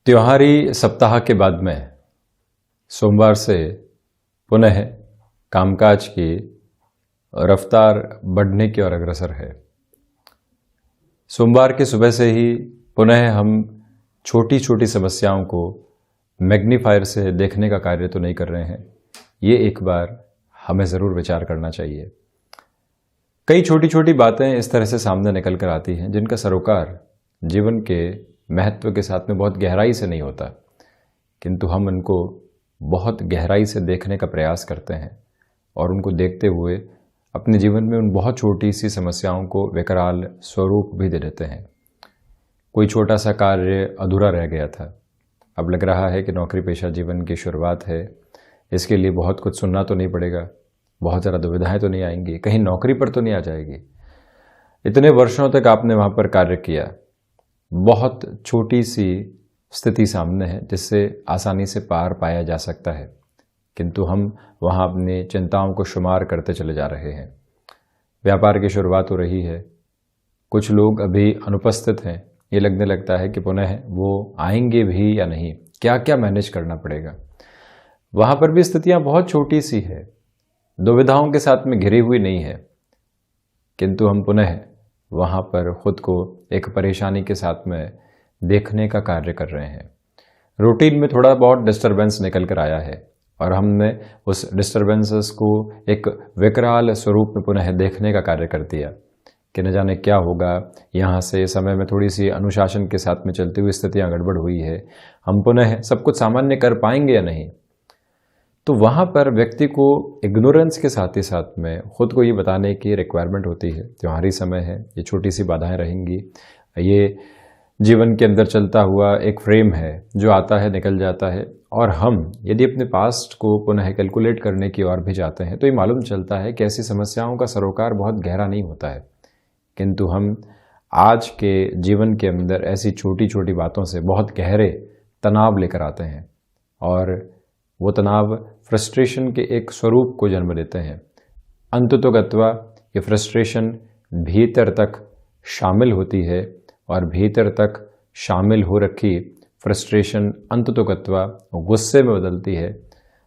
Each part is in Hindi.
त्योहारी सप्ताह के बाद में सोमवार से पुनः कामकाज की रफ्तार बढ़ने की ओर अग्रसर है। सोमवार की सुबह से ही पुनः हम छोटी छोटी समस्याओं को मैग्नीफायर से देखने का कार्य तो नहीं कर रहे हैं। ये एक बार हमें ज़रूर विचार करना चाहिए। कई छोटी छोटी बातें इस तरह से सामने निकल कर आती हैं जिनका सरोकार जीवन के महत्व के साथ में बहुत गहराई से नहीं होता, किंतु हम उनको बहुत गहराई से देखने का प्रयास करते हैं और उनको देखते हुए अपने जीवन में उन बहुत छोटी सी समस्याओं को विकराल स्वरूप भी दे देते हैं। कोई छोटा सा कार्य अधूरा रह गया था, अब लग रहा है कि नौकरी पेशा जीवन की शुरुआत है, इसके लिए बहुत कुछ सुनना तो नहीं पड़ेगा, बहुत ज़्यादा दुविधाएं तो नहीं आएंगी, कहीं नौकरी पर तो नहीं आ जाएगी। इतने वर्षों तक आपने वहाँ पर कार्य किया, बहुत छोटी सी स्थिति सामने है जिससे आसानी से पार पाया जा सकता है, किंतु हम वहाँ अपनी चिंताओं को शुमार करते चले जा रहे हैं। व्यापार की शुरुआत हो रही है, कुछ लोग अभी अनुपस्थित हैं, ये लगने लगता है कि पुनः वो आएंगे भी या नहीं, क्या क्या मैनेज करना पड़ेगा। वहाँ पर भी स्थितियाँ बहुत छोटी सी है, दुविधाओं के साथ में घिरी हुई नहीं है, किंतु हम पुनः वहाँ पर खुद को एक परेशानी के साथ में देखने का कार्य कर रहे हैं। रूटीन में थोड़ा बहुत डिस्टरबेंस निकल कर आया है और हमने उस डिस्टरबेंसेस को एक विकराल स्वरूप में पुनः देखने का कार्य कर दिया कि न जाने क्या होगा। यहाँ से समय में थोड़ी सी अनुशासन के साथ में चलती हुई स्थितियाँ गड़बड़ हुई है, हम पुनः सब कुछ सामान्य कर पाएंगे या नहीं। तो वहाँ पर व्यक्ति को इग्नोरेंस के साथ ही साथ में खुद को ये बताने की रिक्वायरमेंट होती है, त्योहारी समय है, ये छोटी सी बाधाएं रहेंगी, ये जीवन के अंदर चलता हुआ एक फ्रेम है जो आता है निकल जाता है। और हम यदि अपने पास्ट को पुनः कैलकुलेट करने की ओर भी जाते हैं तो ये मालूम चलता है कि ऐसी समस्याओं का सरोकार बहुत गहरा नहीं होता है, किंतु हम आज के जीवन के अंदर ऐसी छोटी छोटी बातों से बहुत गहरे तनाव लेकर आते हैं और वो तनाव फ्रस्ट्रेशन के एक स्वरूप को जन्म देते हैं। अंततोगत्वा ये फ्रस्ट्रेशन भीतर तक शामिल होती है और भीतर तक शामिल हो रखी फ्रस्ट्रेशन अंततोगत्वा गुस्से में बदलती है।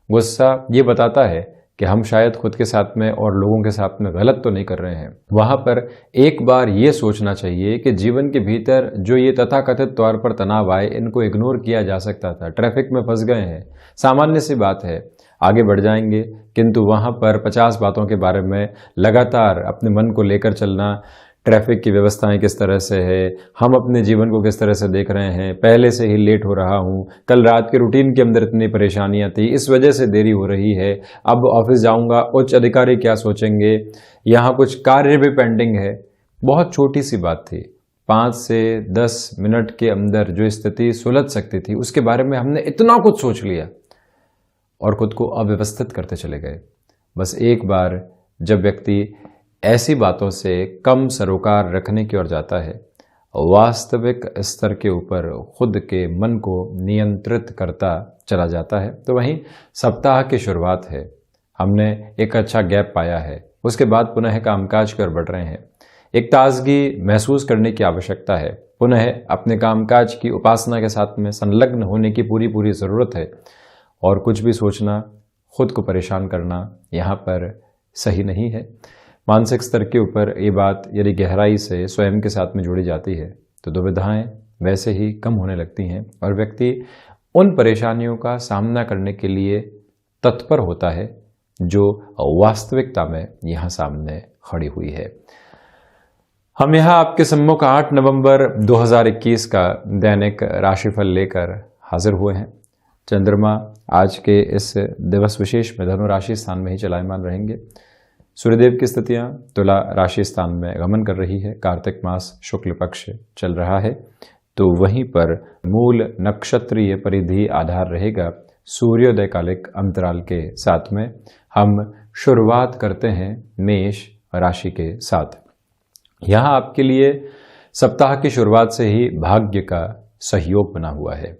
गुस्सा ये बताता है कि हम शायद खुद के साथ में और लोगों के साथ में गलत तो नहीं कर रहे हैं। वहाँ पर एक बार ये सोचना चाहिए कि जीवन के भीतर जो ये तथाकथित तौर पर तनाव आए, इनको इग्नोर किया जा सकता था। ट्रैफिक में फंस गए हैं, सामान्य सी बात है, आगे बढ़ जाएंगे, किंतु वहाँ पर 50 बातों के बारे में लगातार अपने मन को लेकर चलना, ट्रैफिक की व्यवस्थाएं किस तरह से है, हम अपने जीवन को किस तरह से देख रहे हैं, पहले से ही लेट हो रहा हूँ, कल रात के रूटीन के अंदर इतनी परेशानियां थी, इस वजह से देरी हो रही है, अब ऑफिस जाऊंगा, उच्च अधिकारी क्या सोचेंगे, यहाँ कुछ कार्य भी पेंडिंग है। बहुत छोटी सी बात थी, 5 से 10 मिनट के अंदर जो स्थिति सुलझ सकती थी उसके बारे में हमने इतना कुछ सोच लिया और खुद को अव्यवस्थित करते चले गए। बस एक बार जब व्यक्ति ऐसी बातों से कम सरोकार रखने की ओर जाता है, वास्तविक स्तर के ऊपर खुद के मन को नियंत्रित करता चला जाता है, तो वहीं सप्ताह की शुरुआत है, हमने एक अच्छा गैप पाया है, उसके बाद पुनः कामकाज कर बढ़ रहे हैं। एक ताजगी महसूस करने की आवश्यकता है, पुनः अपने कामकाज की उपासना के साथ में संलग्न होने की पूरी ज़रूरत है। और कुछ भी सोचना, खुद को परेशान करना यहाँ पर सही नहीं है। मानसिक स्तर के ऊपर ये बात यदि गहराई से स्वयं के साथ में जुड़ी जाती है तो दुविधाएं वैसे ही कम होने लगती हैं और व्यक्ति उन परेशानियों का सामना करने के लिए तत्पर होता है जो वास्तविकता में यहाँ सामने खड़ी हुई है। हम यहाँ आपके सम्मुख 8 नवंबर 2021 का दैनिक राशिफल लेकर हाजिर हुए हैं। चंद्रमा आज के इस दिवस विशेष में धनु राशि स्थान में ही चलायमान रहेंगे। सूर्यदेव की स्थितियां तुला राशि स्थान में गमन कर रही है। कार्तिक मास शुक्ल पक्ष चल रहा है, तो वहीं पर मूल नक्षत्रीय परिधि आधार रहेगा सूर्योदय कालिक अंतराल के साथ में। हम शुरुआत करते हैं मेष राशि के साथ। यहाँ आपके लिए सप्ताह की शुरुआत से ही भाग्य का सहयोग बना हुआ है।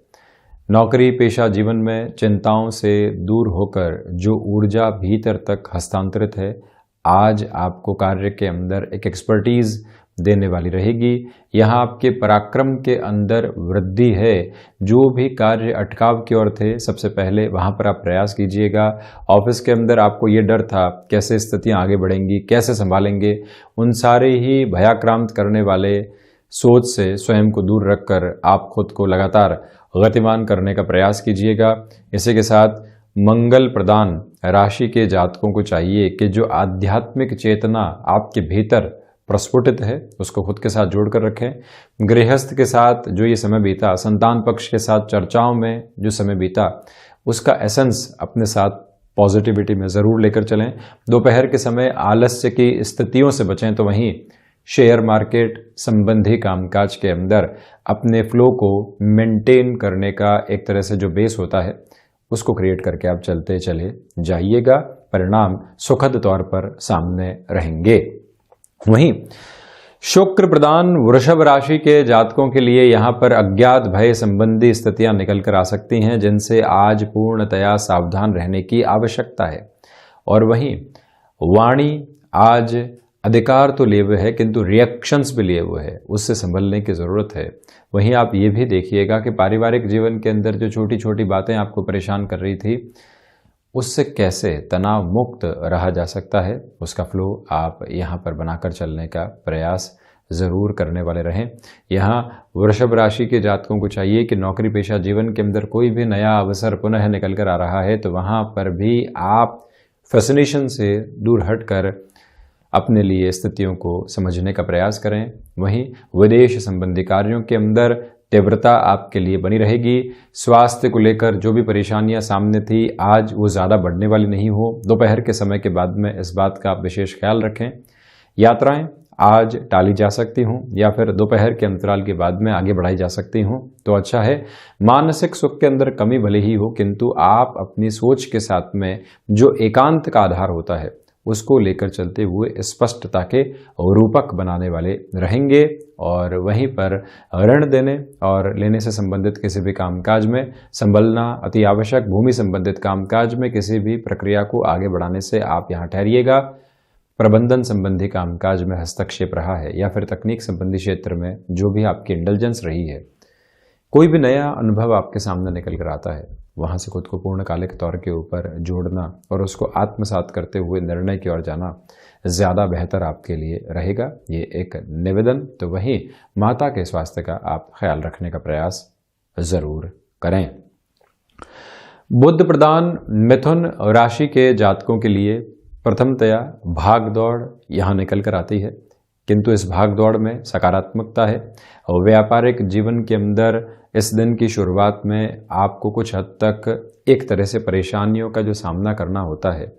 नौकरी पेशा जीवन में चिंताओं से दूर होकर जो ऊर्जा भीतर तक हस्तांतरित है, आज आपको कार्य के अंदर एक एक्सपर्टीज देने वाली रहेगी। यहाँ आपके पराक्रम के अंदर वृद्धि है। जो भी कार्य अटकाव की ओर थे, सबसे पहले वहाँ पर आप प्रयास कीजिएगा। ऑफिस के अंदर आपको ये डर था कैसे स्थितियाँ आगे बढ़ेंगी, कैसे संभालेंगे, उन सारे ही भयाक्रांत करने वाले सोच से स्वयं को दूर रखकर आप खुद को लगातार गतिमान करने का प्रयास कीजिएगा। इसी के साथ मंगल प्रदान राशि के जातकों को चाहिए कि जो आध्यात्मिक चेतना आपके भीतर प्रस्फुटित है उसको खुद के साथ जोड़कर रखें। गृहस्थ के साथ जो ये समय बीता, संतान पक्ष के साथ चर्चाओं में जो समय बीता, उसका एसेंस अपने साथ पॉजिटिविटी में ज़रूर लेकर चलें। दोपहर के समय आलस्य की स्थितियों से बचें। तो वहीं शेयर मार्केट संबंधी कामकाज के अंदर अपने फ्लो को मेंटेन करने का एक तरह से जो बेस होता है उसको क्रिएट करके आप चलते चले जाइएगा। परिणाम सुखद तौर पर सामने रहेंगे। वहीं शुक्र प्रदान वृषभ राशि के जातकों के लिए यहाँ पर अज्ञात भय संबंधी स्थितियां निकल कर आ सकती हैं, जिनसे आज पूर्णतया सावधान रहने की आवश्यकता है। और वहीं वाणी आज अधिकार तो लिए हुए है किंतु रिएक्शंस भी लिए हुए है, उससे संभलने की ज़रूरत है। वहीं आप ये भी देखिएगा कि पारिवारिक जीवन के अंदर जो छोटी छोटी बातें आपको परेशान कर रही थी, उससे कैसे तनाव मुक्त रहा जा सकता है, उसका फ्लो आप यहाँ पर बनाकर चलने का प्रयास ज़रूर करने वाले रहें। यहाँ वृषभ राशि के जातकों को चाहिए कि नौकरी पेशा जीवन के अंदर कोई भी नया अवसर पुनः निकल कर आ रहा है तो वहाँ पर भी आप फैसिनेशन से दूर हटकर अपने लिए स्थितियों को समझने का प्रयास करें। वहीं विदेश संबंधी कार्यों के अंदर तीव्रता आपके लिए बनी रहेगी। स्वास्थ्य को लेकर जो भी परेशानियां सामने थी, आज वो ज़्यादा बढ़ने वाली नहीं हो। दोपहर के समय के बाद में इस बात का आप विशेष ख्याल रखें। यात्राएं आज टाली जा सकती हूँ या फिर दोपहर के अंतराल के बाद में आगे बढ़ाई जा सकती हूँ तो अच्छा है। मानसिक सुख के अंदर कमी भले ही हो किंतु आप अपनी सोच के साथ में जो एकांत का आधार होता है उसको लेकर चलते हुए स्पष्टता के रूपक बनाने वाले रहेंगे। और वहीं पर ऋण देने और लेने से संबंधित किसी भी कामकाज में संभलना अति आवश्यक। भूमि संबंधित कामकाज में किसी भी प्रक्रिया को आगे बढ़ाने से आप यहाँ ठहरिएगा। प्रबंधन संबंधी कामकाज में हस्तक्षेप रहा है या फिर तकनीक संबंधी क्षेत्र में जो भी आपकी इंटेलिजेंस रही है, कोई भी नया अनुभव आपके सामने निकल कर आता है, वहाँ से खुद को पूर्णकालिक तौर के ऊपर जोड़ना और उसको आत्मसात करते हुए निर्णय की ओर जाना ज़्यादा बेहतर आपके लिए रहेगा। ये एक निवेदन। तो वहीं माता के स्वास्थ्य का आप ख्याल रखने का प्रयास ज़रूर करें। बुध प्रदान मिथुन राशि के जातकों के लिए प्रथमतया भाग दौड़ यहाँ निकल कर आती है, किंतु इस भाग दौड़ में सकारात्मकता है। और व्यापारिक जीवन के अंदर इस दिन की शुरुआत में आपको कुछ हद तक एक तरह से परेशानियों का जो सामना करना होता है,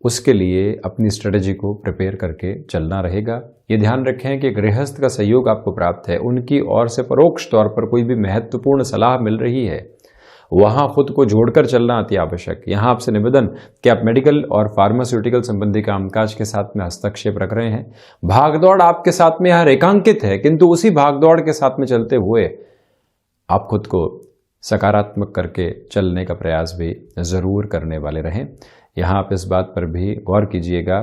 उसके लिए अपनी स्ट्रेटजी को प्रिपेयर करके चलना रहेगा। ये ध्यान रखें कि गृहस्थ का सहयोग आपको प्राप्त है, उनकी ओर से परोक्ष तौर पर कोई भी महत्वपूर्ण सलाह मिल रही है, वहाँ खुद को जोड़कर चलना अति आवश्यक। यहाँ आपसे निवेदन कि आप मेडिकल और फार्मास्यूटिकल संबंधी कामकाज के साथ में हस्तक्षेप रख रहे हैं। भागदौड़ आपके साथ में यहाँ रेखांकित है, किंतु उसी भागदौड़ के साथ में चलते हुए आप खुद को सकारात्मक करके चलने का प्रयास भी ज़रूर करने वाले रहें। यहाँ आप इस बात पर भी गौर कीजिएगा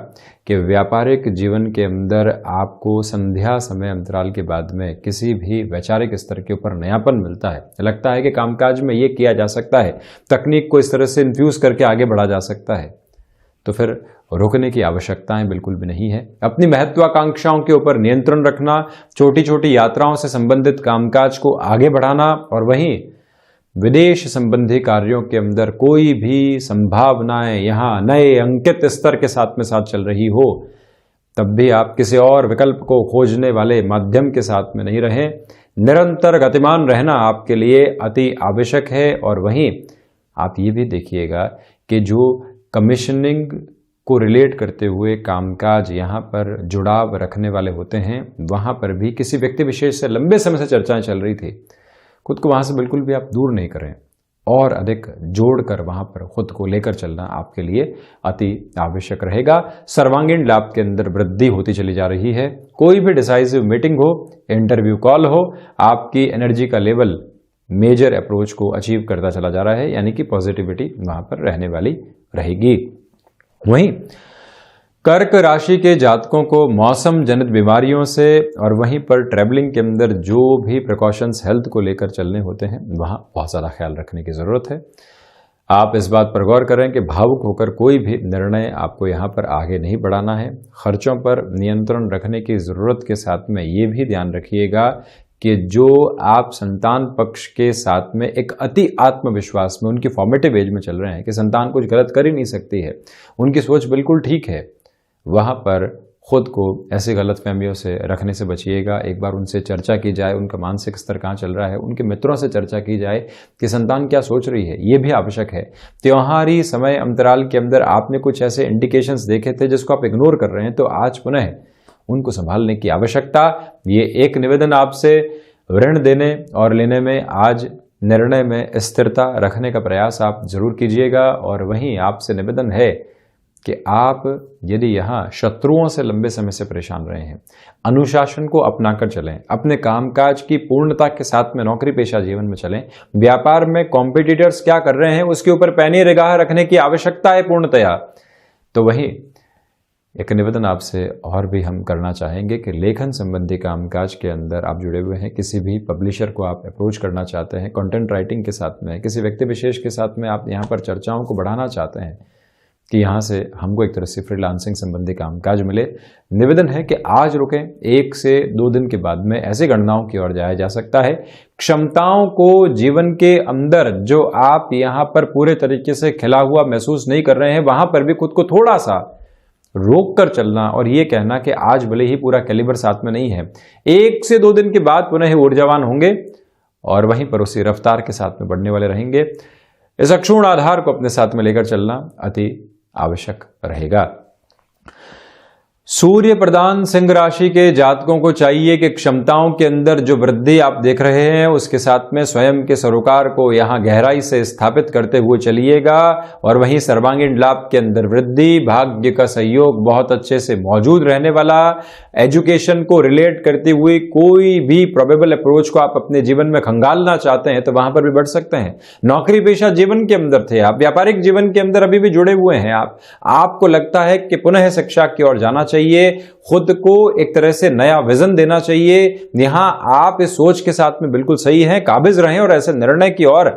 कि व्यापारिक जीवन के अंदर आपको संध्या समय अंतराल के बाद में किसी भी वैचारिक स्तर के ऊपर नयापन मिलता है, लगता है कि कामकाज में ये किया जा सकता है, तकनीक को इस तरह से इन्फ्यूज़ करके आगे बढ़ा जा सकता है, तो फिर रोकने की आवश्यकताएं बिल्कुल भी नहीं है। अपनी महत्वाकांक्षाओं के ऊपर नियंत्रण रखना, छोटी छोटी यात्राओं से संबंधित कामकाज को आगे बढ़ाना और वहीं विदेश संबंधी कार्यों के अंदर कोई भी संभावनाएं यहाँ नए अंकित स्तर के साथ में साथ चल रही हो, तब भी आप किसी और विकल्प को खोजने वाले माध्यम के साथ में नहीं रहें। निरंतर गतिमान रहना आपके लिए अति आवश्यक है। और वहीं आप ये भी देखिएगा कि जो कमीशनिंग को रिलेट करते हुए कामकाज यहाँ पर जुड़ाव रखने वाले होते हैं, वहाँ पर भी किसी व्यक्ति विशेष से लंबे समय से चर्चाएं चल रही थी, खुद को वहाँ से बिल्कुल भी आप दूर नहीं करें और अधिक जोड़कर वहाँ पर खुद को लेकर चलना आपके लिए अति आवश्यक रहेगा। सर्वांगीण लाभ के अंदर वृद्धि होती चली जा रही है। कोई भी डिसाइसिव मीटिंग हो, इंटरव्यू कॉल हो, आपकी एनर्जी का लेवल मेजर अप्रोच को अचीव करता चला जा रहा है, यानी कि पॉजिटिविटी वहाँ पर रहने वाली रहेगी। वहीं कर्क राशि के जातकों को मौसम जनित बीमारियों से और वहीं पर ट्रैवलिंग के अंदर जो भी प्रिकॉशंस हेल्थ को लेकर चलने होते हैं वहाँ बहुत ज़्यादा ख्याल रखने की ज़रूरत है। आप इस बात पर गौर करें कि भावुक होकर कोई भी निर्णय आपको यहाँ पर आगे नहीं बढ़ाना है। खर्चों पर नियंत्रण रखने की ज़रूरत के साथ में ये भी ध्यान रखिएगा कि जो आप संतान पक्ष के साथ में एक अति आत्मविश्वास में उनकी फॉर्मेटिव एज में चल रहे हैं कि संतान कुछ गलत कर ही नहीं सकती है, उनकी सोच बिल्कुल ठीक है, वहाँ पर खुद को ऐसी गलतफहमियों से रखने से बचिएगा। एक बार उनसे चर्चा की जाए, उनका मानसिक स्तर कहाँ चल रहा है, उनके मित्रों से चर्चा की जाए कि संतान क्या सोच रही है, ये भी आवश्यक है। त्योहारी समय अंतराल के अंदर आपने कुछ ऐसे इंडिकेशंस देखे थे जिसको आप इग्नोर कर रहे हैं, तो आज पुनः उनको संभालने की आवश्यकता। ये एक निवेदन आपसे, ऋण देने और लेने में आज निर्णय में स्थिरता रखने का प्रयास आप जरूर कीजिएगा। और वहीं आपसे निवेदन है कि आप यदि यहाँ शत्रुओं से लंबे समय से परेशान रहे हैं, अनुशासन को अपनाकर चलें, अपने कामकाज की पूर्णता के साथ में नौकरी पेशा जीवन में चलें। व्यापार में कॉम्पिटिटर्स क्या कर रहे हैं उसके ऊपर पैनी निगाह रखने की आवश्यकता है पूर्णतया। तो वहीं एक निवेदन आपसे और भी हम करना चाहेंगे कि लेखन संबंधी कामकाज के अंदर आप जुड़े हुए हैं, किसी भी पब्लिशर को आप अप्रोच करना चाहते हैं, कंटेंट राइटिंग के साथ में किसी व्यक्ति विशेष के साथ में आप यहाँ पर चर्चाओं को बढ़ाना चाहते हैं कि यहाँ से हमको एक तरह से फ्रीलांसिंग संबंधी कामकाज मिले, निवेदन है कि आज रुकें, 1 से 2 दिन के बाद में ऐसी गणनाओं की ओर जाया जा सकता है। क्षमताओं को जीवन के अंदर जो आप यहाँ पर पूरे तरीके से खिला हुआ महसूस नहीं कर रहे हैं, वहां पर भी खुद को थोड़ा सा रोक कर चलना और ये कहना कि आज भले ही पूरा कैलिबर साथ में नहीं है, 1 से 2 दिन के बाद पुनः ऊर्जावान होंगे और वहीं पर उसी रफ्तार के साथ में बढ़ने वाले रहेंगे। इस अक्षुण्ण आधार को अपने साथ में लेकर चलना अति आवश्यक रहेगा। सूर्य प्रधान सिंह राशि के जातकों को चाहिए कि क्षमताओं के अंदर जो वृद्धि आप देख रहे हैं उसके साथ में स्वयं के सरोकार को यहां गहराई से स्थापित करते हुए चलिएगा और वहीं सर्वांगीण लाभ के अंदर वृद्धि, भाग्य का सहयोग बहुत अच्छे से मौजूद रहने वाला। एजुकेशन को रिलेट करती हुई कोई भी प्रोबेबल अप्रोच को आप अपने जीवन में खंगालना चाहते हैं तो वहां पर भी बढ़ सकते हैं। नौकरी पेशा जीवन के अंदर थे आप, व्यापारिक जीवन के अंदर अभी भी जुड़े हुए हैं आपको लगता है कि पुनः शिक्षा की ओर जाना चाहिए, खुद को एक तरह से नया विजन देना चाहिए। यहां आप इस सोच के साथ में बिल्कुल सही हैं, काबिज रहें और ऐसे निर्णय की ओर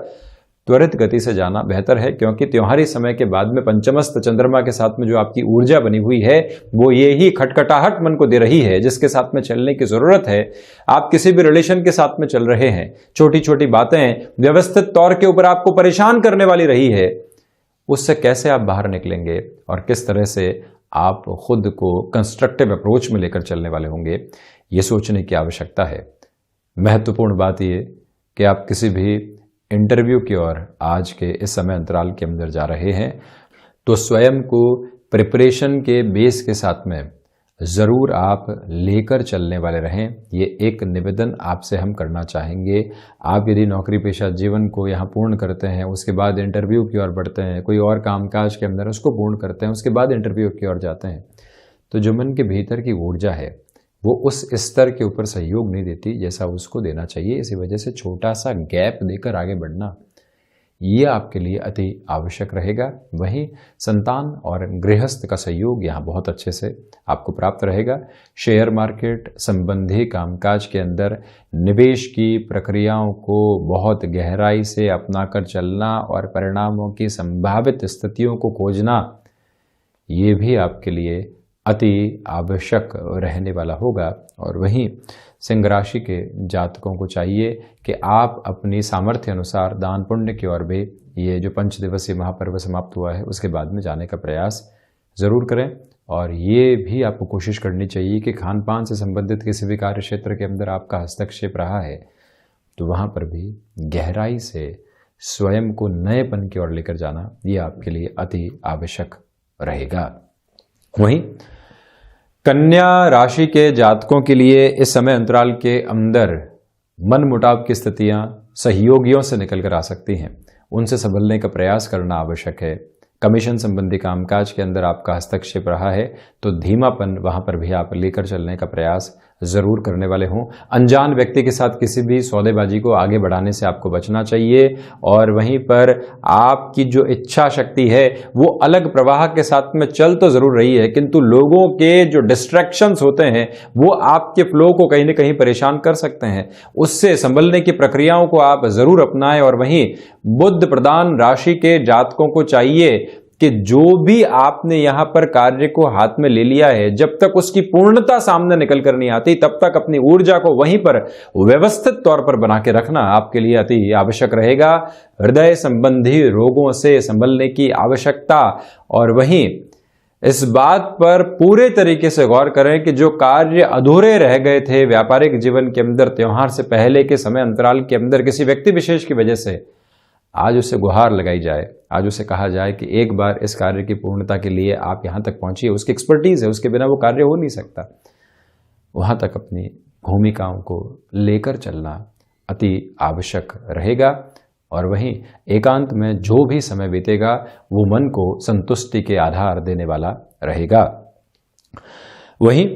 त्वरित गति से जाना बेहतर है, क्योंकि त्योहारी समय के बाद में पंचमस्त चंद्रमा के साथ में जो आपकी ऊर्जा बनी हुई है वो ये ही खटखटाहट मन को दे रही है जिसके साथ में चलने की जरूरत है। आप किसी भी रिलेशन के साथ में चल रहे हैं, छोटी छोटी बातें व्यवस्थित तौर के ऊपर आपको परेशान करने वाली रही है, उससे कैसे आप बाहर निकलेंगे और किस तरह से आप खुद को कंस्ट्रक्टिव अप्रोच में लेकर चलने वाले होंगे, ये सोचने की आवश्यकता है। महत्वपूर्ण बात ये कि आप किसी भी इंटरव्यू की ओर आज के इस समय अंतराल के अंदर जा रहे हैं तो स्वयं को प्रिपरेशन के बेस के साथ में ज़रूर आप लेकर चलने वाले रहें। ये एक निवेदन आपसे हम करना चाहेंगे। आप यदि नौकरी पेशा जीवन को यहाँ पूर्ण करते हैं, उसके बाद इंटरव्यू की ओर बढ़ते हैं, कोई और कामकाज के अंदर उसको पूर्ण करते हैं, उसके बाद इंटरव्यू की ओर जाते हैं, तो जो मन के भीतर की ऊर्जा है वो उस स्तर के ऊपर सहयोग नहीं देती जैसा उसको देना चाहिए। इसी वजह से छोटा सा गैप देकर आगे बढ़ना ये आपके लिए अति आवश्यक रहेगा। वहीं संतान और गृहस्थ का सहयोग यहाँ बहुत अच्छे से आपको प्राप्त रहेगा। शेयर मार्केट संबंधी कामकाज के अंदर निवेश की प्रक्रियाओं को बहुत गहराई से अपनाकर चलना और परिणामों की संभावित स्थितियों को खोजना, ये भी आपके लिए अति आवश्यक रहने वाला होगा। और वहीं सिंह राशि के जातकों को चाहिए कि आप अपनी सामर्थ्य अनुसार दान पुण्य की ओर भी, ये जो 5 दिवसीय महापर्व समाप्त हुआ है उसके बाद में जाने का प्रयास ज़रूर करें। और ये भी आपको कोशिश करनी चाहिए कि खान पान से संबंधित किसी भी कार्य क्षेत्र के अंदर आपका हस्तक्षेप रहा है तो वहाँ पर भी गहराई से स्वयं को नएपन की ओर लेकर जाना ये आपके लिए अति आवश्यक रहेगा। वहीं कन्या राशि के जातकों के लिए इस समय अंतराल के अंदर मन मुटाव की स्थितियां सहयोगियों से निकल कर आ सकती हैं, उनसे संभलने का प्रयास करना आवश्यक है। कमीशन संबंधी कामकाज के अंदर आपका हस्तक्षेप रहा है तो धीमापन वहां पर भी आप लेकर चलने का प्रयास ज़रूर करने वाले हों। अनजान व्यक्ति के साथ किसी भी सौदेबाजी को आगे बढ़ाने से आपको बचना चाहिए। और वहीं पर आपकी जो इच्छा शक्ति है वो अलग प्रवाह के साथ में चल तो ज़रूर रही है, किंतु लोगों के जो डिस्ट्रैक्शंस होते हैं वो आपके फ्लो को कहीं ना कहीं परेशान कर सकते हैं। उससे संभलने की प्रक्रियाओं को आप ज़रूर अपनाएं। और वहीं बुध प्रधान राशि के जातकों को चाहिए कि जो भी आपने यहां पर कार्य को हाथ में ले लिया है, जब तक उसकी पूर्णता सामने निकल कर नहीं आती तब तक अपनी ऊर्जा को वहीं पर व्यवस्थित तौर पर बना के रखना आपके लिए अति आवश्यक रहेगा। हृदय संबंधी रोगों से संभलने की आवश्यकता। और वहीं इस बात पर पूरे तरीके से गौर करें कि जो कार्य अधूरे रह गए थे व्यापारिक जीवन के अंदर, त्योहार से पहले के समय अंतराल के अंदर किसी व्यक्ति विशेष की वजह से, आज उसे गुहार लगाई जाए, आज उसे कहा जाए कि एक बार इस कार्य की पूर्णता के लिए आप यहाँ तक पहुँचिए। उसकी एक्सपर्टीज है, उसके बिना वो कार्य हो नहीं सकता। वहाँ तक अपनी भूमिकाओं को लेकर चलना अति आवश्यक रहेगा। और वहीं एकांत में जो भी समय बीतेगा वो मन को संतुष्टि के आधार देने वाला रहेगा। वहीं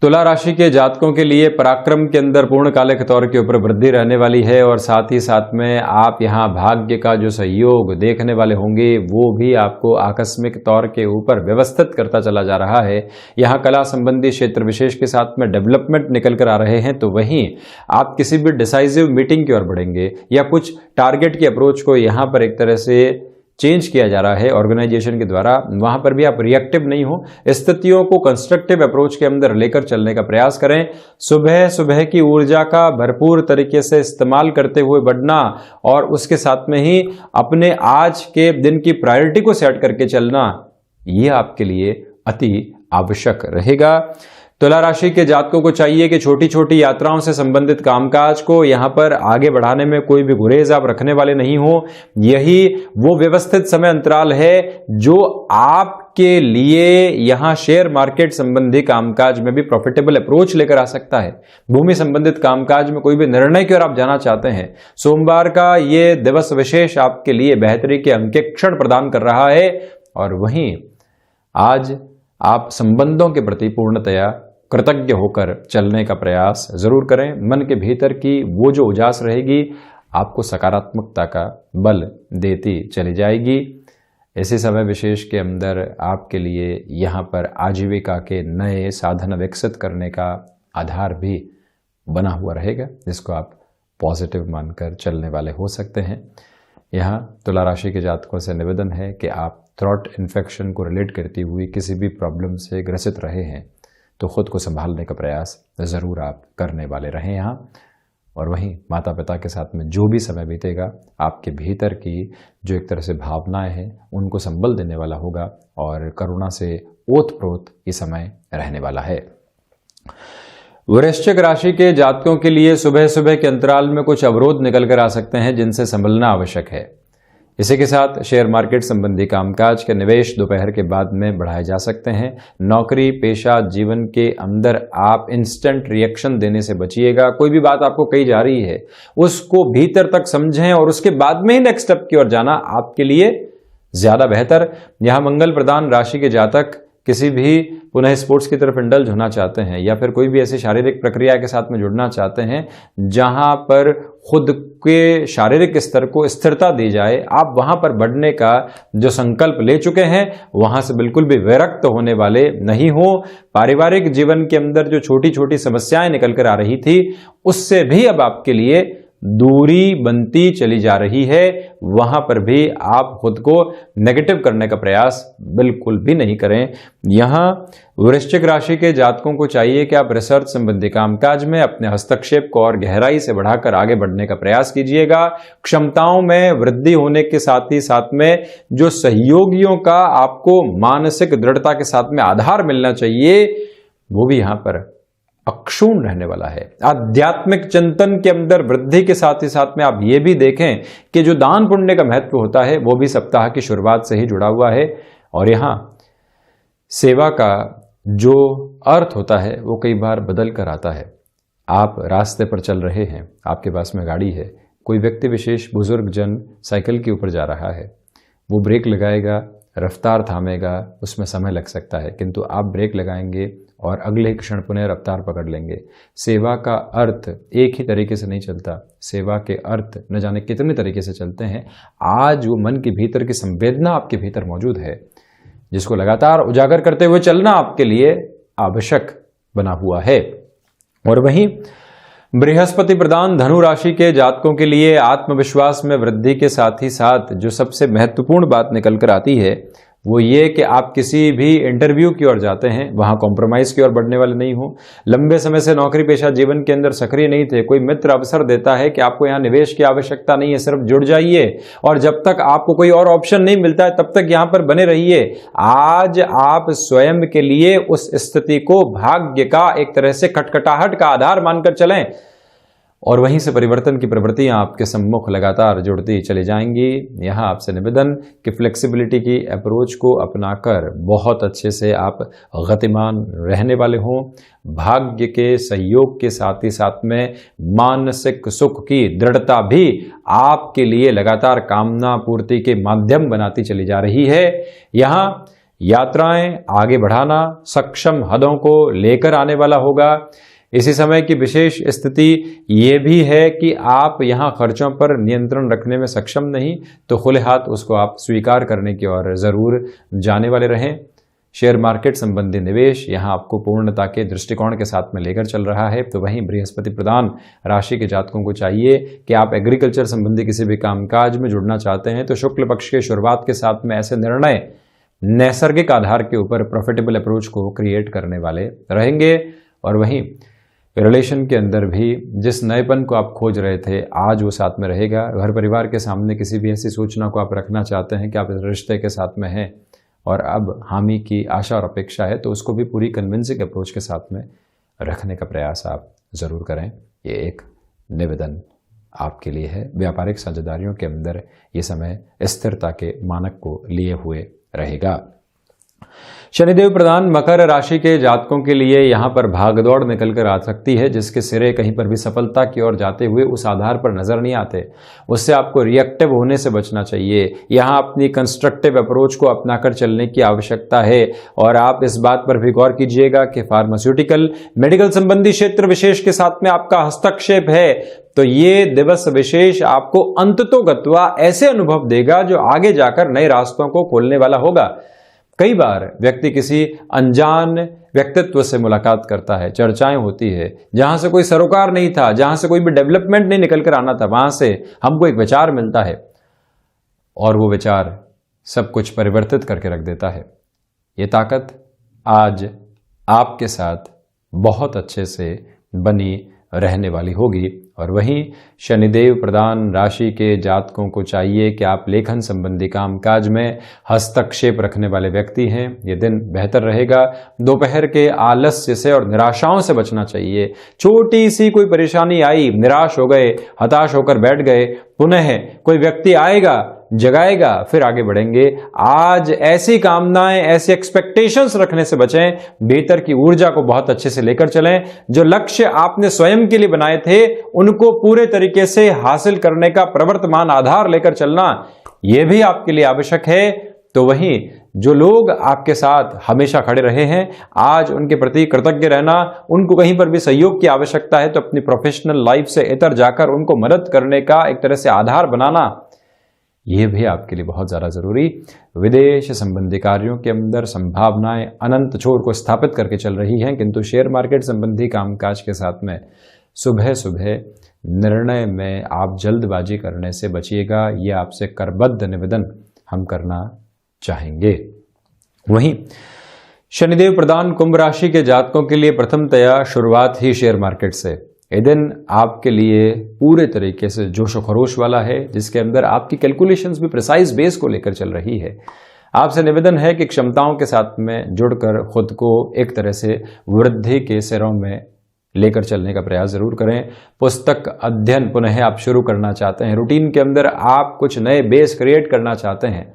तुला राशि के जातकों के लिए पराक्रम के अंदर पूर्णकालिक तौर के ऊपर वृद्धि रहने वाली है। और साथ ही साथ में आप यहाँ भाग्य का जो सहयोग देखने वाले होंगे वो भी आपको आकस्मिक तौर के ऊपर व्यवस्थित करता चला जा रहा है। यहाँ कला संबंधी क्षेत्र विशेष के साथ में डेवलपमेंट निकल कर आ रहे हैं। तो वहीं आप किसी भी डिसाइसिव मीटिंग की ओर बढ़ेंगे या कुछ टारगेट की अप्रोच को यहाँ पर एक तरह से चेंज किया जा रहा है ऑर्गेनाइजेशन के द्वारा, वहां पर भी आप रिएक्टिव नहीं हो, स्थितियों को कंस्ट्रक्टिव अप्रोच के अंदर लेकर चलने का प्रयास करें। सुबह सुबह की ऊर्जा का भरपूर तरीके से इस्तेमाल करते हुए बढ़ना और उसके साथ में ही अपने आज के दिन की प्रायोरिटी को सेट करके चलना, ये आपके लिए अति आवश्यक रहेगा। तुला राशि के जातकों को चाहिए कि छोटी छोटी यात्राओं से संबंधित कामकाज को यहां पर आगे बढ़ाने में कोई भी गुरेज आप रखने वाले नहीं हो। यही वो व्यवस्थित समय अंतराल है जो आपके लिए यहां शेयर मार्केट संबंधी कामकाज में भी प्रॉफिटेबल अप्रोच लेकर आ सकता है। भूमि संबंधित कामकाज में कोई भी निर्णय की ओर आप जाना चाहते हैं, सोमवार का ये दिवस विशेष आपके लिए बेहतरी के अंकेक्षण प्रदान कर रहा है। और वहीं आज आप संबंधों के प्रति पूर्णतया कृतज्ञ होकर चलने का प्रयास जरूर करें। मन के भीतर की वो जो उजास रहेगी आपको सकारात्मकता का बल देती चली जाएगी। इसी समय विशेष के अंदर आपके लिए यहाँ पर आजीविका के नए साधन विकसित करने का आधार भी बना हुआ रहेगा, जिसको आप पॉजिटिव मानकर चलने वाले हो सकते हैं। यहाँ तुला राशि के जातकों से निवेदन है कि आप थ्रोट इन्फेक्शन को रिलेट करती हुई किसी भी प्रॉब्लम से ग्रसित रहे हैं तो खुद को संभालने का प्रयास ज़रूर आप करने वाले रहें यहाँ। और वहीं माता पिता के साथ में जो भी समय बीतेगा आपके भीतर की जो एक तरह से भावनाएं हैं उनको संबल देने वाला होगा और करुणा से ओत-प्रोत ये समय रहने वाला है। वृश्चिक राशि के जातकों के लिए सुबह सुबह के अंतराल में कुछ अवरोध निकल कर आ सकते हैं जिनसे संभलना आवश्यक है। इसी के साथ शेयर मार्केट संबंधी कामकाज के निवेश दोपहर के बाद में बढ़ाए जा सकते हैं। नौकरी पेशा जीवन के अंदर आप इंस्टेंट रिएक्शन देने से बचिएगा। कोई भी बात आपको कही जा रही है उसको भीतर तक समझें और उसके बाद में ही नेक्स्ट स्टेप की ओर जाना आपके लिए ज्यादा बेहतर। यहां मंगल प्रधान राशि के जातक किसी भी पुनः स्पोर्ट्स की तरफ इंडल्ज होना चाहते हैं या फिर कोई भी ऐसी शारीरिक प्रक्रिया के साथ में जुड़ना चाहते हैं जहां पर खुद के शारीरिक स्तर को स्थिरता दी जाए, आप वहां पर बढ़ने का जो संकल्प ले चुके हैं वहां से बिल्कुल भी विरक्त होने वाले नहीं हो। पारिवारिक जीवन के अंदर जो छोटी छोटी समस्याएं निकल कर आ रही थी उससे भी अब आपके लिए दूरी बनती चली जा रही है। वहां पर भी आप खुद को नेगेटिव करने का प्रयास बिल्कुल भी नहीं करें। यहां वृश्चिक राशि के जातकों को चाहिए कि आप रिसर्च संबंधी कामकाज में अपने हस्तक्षेप को और गहराई से बढ़ाकर आगे बढ़ने का प्रयास कीजिएगा। क्षमताओं में वृद्धि होने के साथ ही साथ में जो सहयोगियों का आपको मानसिक दृढ़ता के साथ में आधार मिलना चाहिए वो भी यहां पर अक्षुण्ण रहने वाला है। आध्यात्मिक चिंतन के अंदर वृद्धि के साथ ही साथ में आप ये भी देखें कि जो दान पुण्य का महत्व होता है वो भी सप्ताह की शुरुआत से ही जुड़ा हुआ है। और यहां सेवा का जो अर्थ होता है वो कई बार बदल कर आता है। आप रास्ते पर चल रहे हैं, आपके पास में गाड़ी है, कोई व्यक्ति विशेष बुजुर्ग जन साइकिल के ऊपर जा रहा है, वो ब्रेक लगाएगा, रफ्तार थामेगा, उसमें समय लग सकता है, किंतु आप ब्रेक लगाएंगे और अगले ही क्षण पुनः रफ्तार पकड़ लेंगे। सेवा का अर्थ एक ही तरीके से नहीं चलता, सेवा के अर्थ न जाने कितने तरीके से चलते हैं। आज वो मन के भीतर की संवेदना आपके भीतर मौजूद है, जिसको लगातार उजागर करते हुए चलना आपके लिए आवश्यक बना हुआ है। और वहीं बृहस्पति प्रधान धनु राशि के जातकों के लिए आत्मविश्वास में वृद्धि के साथ ही साथ जो सबसे महत्वपूर्ण बात निकल कर आती है वो ये कि आप किसी भी इंटरव्यू की ओर जाते हैं, वहां कॉम्प्रोमाइज की ओर बढ़ने वाले नहीं हो। लंबे समय से नौकरी पेशा जीवन के अंदर सक्रिय नहीं थे, कोई मित्र अवसर देता है कि आपको यहाँ निवेश की आवश्यकता नहीं है, सिर्फ जुड़ जाइए और जब तक आपको कोई और ऑप्शन नहीं मिलता है तब तक यहाँ पर बने रहिए। आज आप स्वयं के लिए उस स्थिति को भाग्य का एक तरह से खटखटाहट का आधार मानकर चलें और वहीं से परिवर्तन की प्रवृत्तियां आपके सम्मुख लगातार जुड़ती चली जाएंगी। यहाँ आपसे निवेदन कि फ्लेक्सिबिलिटी की अप्रोच को अपनाकर बहुत अच्छे से आप गतिमान रहने वाले हों। भाग्य के सहयोग के साथ ही साथ में मानसिक सुख की दृढ़ता भी आपके लिए लगातार कामना पूर्ति के माध्यम बनाती चली जा रही है। यहाँ यात्राएं आगे बढ़ाना सक्षम हदों को लेकर आने वाला होगा। इसी समय की विशेष स्थिति ये भी है कि आप यहाँ खर्चों पर नियंत्रण रखने में सक्षम नहीं, तो खुले हाथ उसको आप स्वीकार करने की ओर जरूर जाने वाले रहें। शेयर मार्केट संबंधी निवेश यहाँ आपको पूर्णता के दृष्टिकोण के साथ में लेकर चल रहा है। तो वहीं बृहस्पति प्रधान राशि के जातकों को चाहिए कि आप एग्रीकल्चर संबंधी किसी भी कामकाज में जुड़ना चाहते हैं तो शुक्ल पक्ष के शुरुआत के साथ में ऐसे निर्णय नैसर्गिक आधार के ऊपर प्रॉफिटेबल अप्रोच को क्रिएट करने वाले रहेंगे। और वहीं रिलेशन के अंदर भी जिस नएपन को आप खोज रहे थे आज वो साथ में रहेगा। घर परिवार के सामने किसी भी ऐसी सूचना को आप रखना चाहते हैं कि आप इस रिश्ते के साथ में हैं और अब हामी की आशा और अपेक्षा है, तो उसको भी पूरी कन्विंसिंग अप्रोच के साथ में रखने का प्रयास आप ज़रूर करें। ये एक निवेदन आपके लिए है। व्यापारिक साझेदारियों के अंदर ये समय स्थिरता के मानक को लिए हुए रहेगा। शनिदेव प्रधान मकर राशि के जातकों के लिए यहाँ पर भागदौड़ निकल कर आ सकती है, जिसके सिरे कहीं पर भी सफलता की ओर जाते हुए उस आधार पर नजर नहीं आते। उससे आपको रिएक्टिव होने से बचना चाहिए। यहाँ अपनी कंस्ट्रक्टिव अप्रोच को अपनाकर चलने की आवश्यकता है। और आप इस बात पर भी गौर कीजिएगा कि फार्मास्यूटिकल मेडिकल संबंधी क्षेत्र विशेष के साथ में आपका हस्तक्षेप है, तो ये दिवस विशेष आपको अंततोगत्वा ऐसे अनुभव देगा जो आगे जाकर नए रास्तों को खोलने वाला होगा। कई बार व्यक्ति किसी अनजान व्यक्तित्व से मुलाकात करता है, चर्चाएं होती है, जहां से कोई सरोकार नहीं था, जहां से कोई भी डेवलपमेंट नहीं निकल कर आना था, वहां से हमको एक विचार मिलता है और वो विचार सब कुछ परिवर्तित करके रख देता है। ये ताकत आज आपके साथ बहुत अच्छे से बनी रहने वाली होगी। और वहीं शनिदेव प्रधान राशि के जातकों को चाहिए कि आप लेखन संबंधी कामकाज में हस्तक्षेप रखने वाले व्यक्ति हैं। ये दिन बेहतर रहेगा। दोपहर के आलस्य से और निराशाओं से बचना चाहिए। छोटी सी कोई परेशानी आई, निराश हो गए, हताश होकर बैठ गए, पुनः कोई व्यक्ति आएगा, जगाएगा, फिर आगे बढ़ेंगे। आज ऐसी कामनाएं, ऐसी एक्सपेक्टेशंस रखने से बचें। भीतर की ऊर्जा को बहुत अच्छे से लेकर चलें। जो लक्ष्य आपने स्वयं के लिए बनाए थे उनको पूरे तरीके से हासिल करने का प्रवर्तमान आधार लेकर चलना, यह भी आपके लिए आवश्यक है। तो वहीं जो लोग आपके साथ हमेशा खड़े रहे हैं, आज उनके प्रति कृतज्ञ रहना। उनको कहीं पर भी सहयोग की आवश्यकता है तो अपनी प्रोफेशनल लाइफ से इतर जाकर उनको मदद करने का एक तरह से आधार बनाना, यह भी आपके लिए बहुत ज़्यादा ज़रूरी। विदेश संबंधी कार्यों के अंदर संभावनाएं अनंत छोर को स्थापित करके चल रही हैं, किंतु शेयर मार्केट संबंधी कामकाज के साथ में सुबह सुबह निर्णय में आप जल्दबाजी करने से बचिएगा। यह आपसे करबद्ध निवेदन हम करना चाहेंगे। वहीं शनिदेव प्रधान कुंभ राशि के जातकों के लिए प्रथमतया शुरुआत ही शेयर मार्केट से। ये दिन आपके लिए पूरे तरीके से जोश और खरोश वाला है, जिसके अंदर आपकी कैलकुलेशंस भी प्रिसाइज बेस को लेकर चल रही है। आपसे निवेदन है कि क्षमताओं के साथ में जुड़कर खुद को एक तरह से वृद्धि के सिरों में लेकर चलने का प्रयास जरूर करें। पुस्तक अध्ययन पुनः आप शुरू करना चाहते हैं, रूटीन के अंदर आप कुछ नए बेस क्रिएट करना चाहते हैं,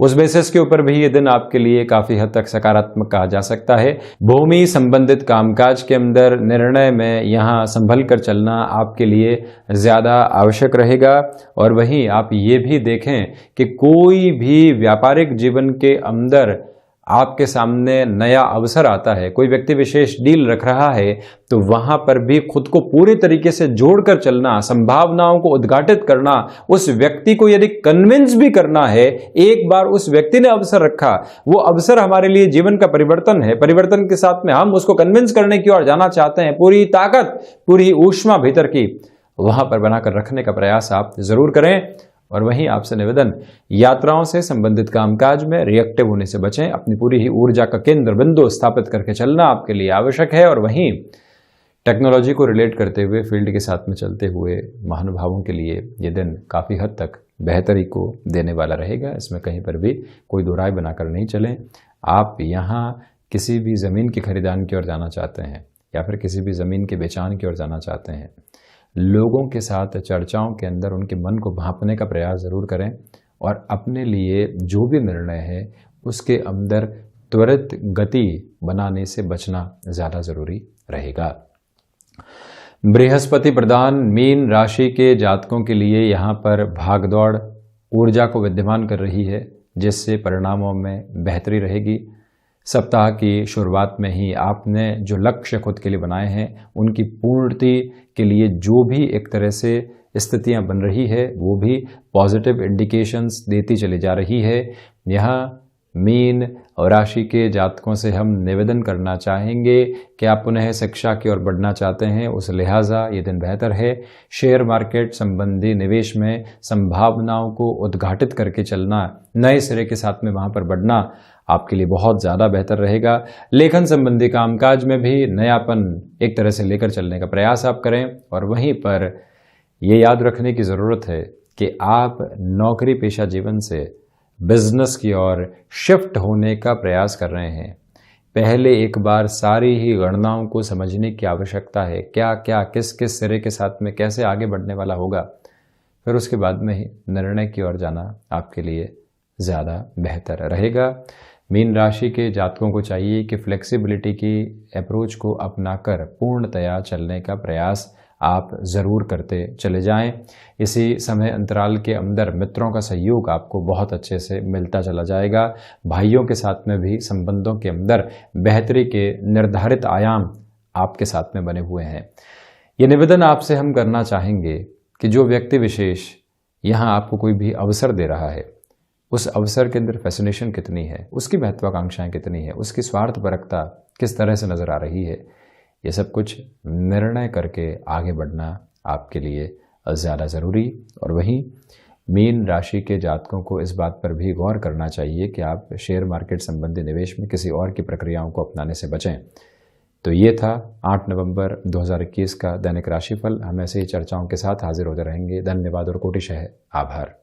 उस बेसिस के ऊपर भी ये दिन आपके लिए काफी हद तक सकारात्मक कहा जा सकता है। भूमि संबंधित कामकाज के अंदर निर्णय में यहाँ संभल कर चलना आपके लिए ज्यादा आवश्यक रहेगा। और वहीं आप ये भी देखें कि कोई भी व्यापारिक जीवन के अंदर आपके सामने नया अवसर आता है, कोई व्यक्ति विशेष डील रख रहा है, तो वहां पर भी खुद को पूरी तरीके से जोड़कर चलना, संभावनाओं को उद्घाटित करना, उस व्यक्ति को यदि कन्विंस भी करना है, एक बार उस व्यक्ति ने अवसर रखा, वो अवसर हमारे लिए जीवन का परिवर्तन है, परिवर्तन के साथ में हम उसको कन्विंस करने की ओर जाना चाहते हैं, पूरी ताकत, पूरी ऊष्मा भीतर की वहां पर बनाकर रखने का प्रयास आप जरूर करें। और वहीं आपसे निवेदन, यात्राओं से संबंधित कामकाज में रिएक्टिव होने से बचें। अपनी पूरी ही ऊर्जा का केंद्र बिंदु स्थापित करके चलना आपके लिए आवश्यक है। और वहीं टेक्नोलॉजी को रिलेट करते हुए, फील्ड के साथ में चलते हुए महानुभावों के लिए ये दिन काफ़ी हद तक बेहतरी को देने वाला रहेगा। इसमें कहीं पर भी कोई दो राय बनाकर नहीं चलें। आप यहाँ किसी भी ज़मीन की खरीदान की ओर जाना चाहते हैं या फिर किसी भी ज़मीन के बेचान की ओर जाना चाहते हैं, लोगों के साथ चर्चाओं के अंदर उनके मन को भांपने का प्रयास ज़रूर करें और अपने लिए जो भी निर्णय है उसके अंदर त्वरित गति बनाने से बचना ज़्यादा ज़रूरी रहेगा। बृहस्पति प्रधान मीन राशि के जातकों के लिए यहाँ पर भागदौड़ ऊर्जा को विद्यमान कर रही है, जिससे परिणामों में बेहतरी रहेगी। सप्ताह की शुरुआत में ही आपने जो लक्ष्य खुद के लिए बनाए हैं उनकी पूर्ति के लिए जो भी एक तरह से स्थितियां बन रही है वो भी पॉजिटिव इंडिकेशंस देती चली जा रही है। यहाँ मीन और राशि के जातकों से हम निवेदन करना चाहेंगे कि आप पुनः शिक्षा की ओर बढ़ना चाहते हैं, उस लिहाजा ये दिन बेहतर है। शेयर मार्केट संबंधी निवेश में संभावनाओं को उद्घाटित करके चलना, नए सिरे के साथ में वहां पर बढ़ना आपके लिए बहुत ज़्यादा बेहतर रहेगा। लेखन संबंधी कामकाज में भी नयापन एक तरह से लेकर चलने का प्रयास आप करें। और वहीं पर ये याद रखने की ज़रूरत है कि आप नौकरी पेशा जीवन से बिजनेस की ओर शिफ्ट होने का प्रयास कर रहे हैं। पहले एक बार सारी ही गणनाओं को समझने की आवश्यकता है, क्या क्या किस किस सिरे के साथ में कैसे आगे बढ़ने वाला होगा, फिर उसके बाद में ही निर्णय की ओर जाना आपके लिए ज़्यादा बेहतर रहेगा। मीन राशि के जातकों को चाहिए कि फ्लेक्सिबिलिटी की अप्रोच को अपनाकर पूर्णतया चलने का प्रयास आप ज़रूर करते चले जाएं। इसी समय अंतराल के अंदर मित्रों का सहयोग आपको बहुत अच्छे से मिलता चला जाएगा। भाइयों के साथ में भी संबंधों के अंदर बेहतरी के निर्धारित आयाम आपके साथ में बने हुए हैं। ये निवेदन आपसे हम करना चाहेंगे कि जो व्यक्ति विशेष यहाँ आपको कोई भी अवसर दे रहा है, उस अवसर के अंदर फैसिनेशन कितनी है, उसकी महत्वाकांक्षाएं कितनी है, उसकी स्वार्थपरकता किस तरह से नज़र आ रही है, ये सब कुछ निर्णय करके आगे बढ़ना आपके लिए ज़्यादा ज़रूरी। और वहीं मीन राशि के जातकों को इस बात पर भी गौर करना चाहिए कि आप शेयर मार्केट संबंधी निवेश में किसी और की प्रक्रियाओं को अपनाने से बचें। तो ये था 8 नवंबर 2021 का दैनिक राशिफल। हम ऐसे ही चर्चाओं के साथ हाजिर होते रहेंगे। धन्यवाद और कोटिशः आभार।